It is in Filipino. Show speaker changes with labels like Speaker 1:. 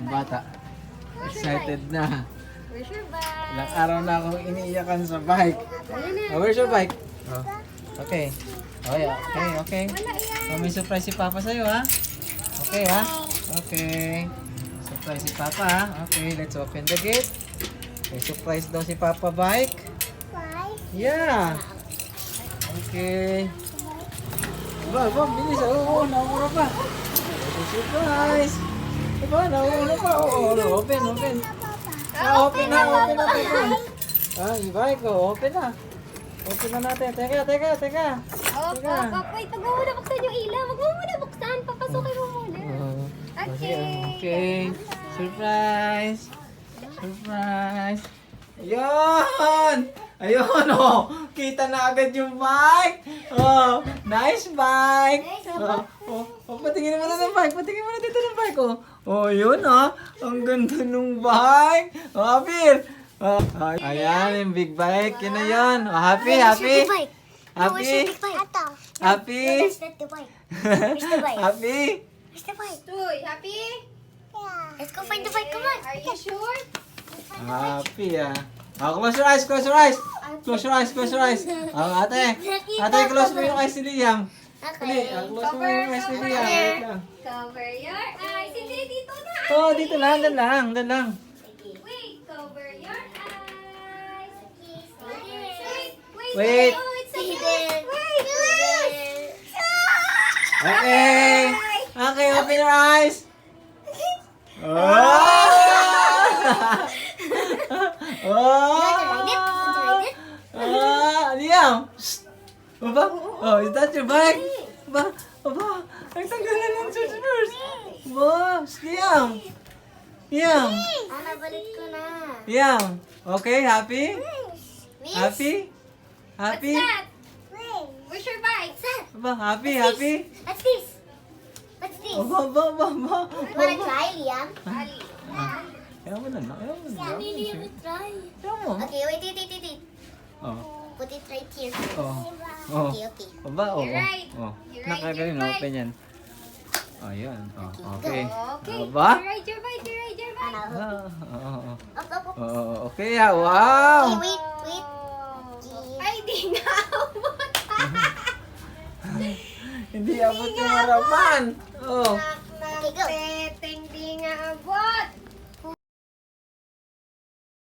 Speaker 1: Ang bata. Excited na.
Speaker 2: Where's your bike?
Speaker 1: Ilang araw na akong iniiyakan sa bike. Oh, where's your bike? Oh. Okay. Okay. Oh, may surprise si Papa sa'yo, ha? Okay, ha? Okay. Surprise si Papa, ha? Okay, let's open the gate. Okay, surprise daw si Papa bike. Yeah. Okay. Bilis. Oo, nauna pa. Surprise. Nauna pa. Open. Open na. Yung bike ko, open na. Open na natin. Teka.
Speaker 2: Wait, wag mo muna buksan yung ilaw. Wag mo muna buksan. Papasukin mo muna.
Speaker 1: Okay. Surprise. Ayun, oh. Kita na agad yung bike. Oh, nice bike. Patingin mo na ng bike. Patingin mo na dito ng bike, oh. Oh, yun, ah. Ang ganda ng bike. Oh, Apir. Ayan, yung big bike. Yun na yun. Oh, happy?
Speaker 2: Happy?
Speaker 1: Happy?
Speaker 2: That's not the bike. Where's the bike?
Speaker 1: Happy?
Speaker 2: Where's the bike?
Speaker 3: Stoy, happy?
Speaker 2: Let's go find the bike. Come on.
Speaker 3: Are you sure?
Speaker 1: Happy, ah. Close your eyes. Close your eyes. Ate, close mo yung eyes ni Liam. Dali,
Speaker 2: Okay.
Speaker 1: close mo yung eyes ni Liam. Wait lang.
Speaker 3: Cover your eyes. Hindi, dito na.
Speaker 1: Oh, dito lang, dan lang.
Speaker 3: Wait, cover your eyes.
Speaker 1: Wait.
Speaker 3: Wait. Oh, it's a good. Wait.
Speaker 1: Okay, open your eyes. Oh! Liam! Aba? Oh, is that your bag? Aba? Ang tanggal na ng scissors. Aba, Liam!
Speaker 2: Nabalik ko na.
Speaker 1: Liam! Okay, happy?
Speaker 2: Miss?
Speaker 1: Happy?
Speaker 3: What's that? Where's your bike?
Speaker 1: Aba, happy?
Speaker 2: What's this? What's this?
Speaker 1: Aba.
Speaker 2: Wanna try, Liam?
Speaker 3: Ali.
Speaker 1: Ayaw mo na.
Speaker 2: try.
Speaker 1: Ayaw mo.
Speaker 2: Okay, wait.
Speaker 1: Oh.
Speaker 2: Put it right here.
Speaker 1: Oh.
Speaker 2: Okay.
Speaker 1: Aba, oh.
Speaker 3: You're right.
Speaker 1: Oh.
Speaker 3: You're right,
Speaker 1: Nakagaling,
Speaker 3: you're right.
Speaker 1: open yan. Oh, yun. Oh, okay.
Speaker 3: Okay.
Speaker 1: Aba?
Speaker 3: You ride your bike.
Speaker 1: Oo.
Speaker 2: Up.
Speaker 1: Oo, okay, wow!
Speaker 2: Wait.
Speaker 3: Ay, di na abot.
Speaker 1: Hindi abot yung harapan. Oh.
Speaker 2: Okay, go.
Speaker 3: Peteng, di nga abot.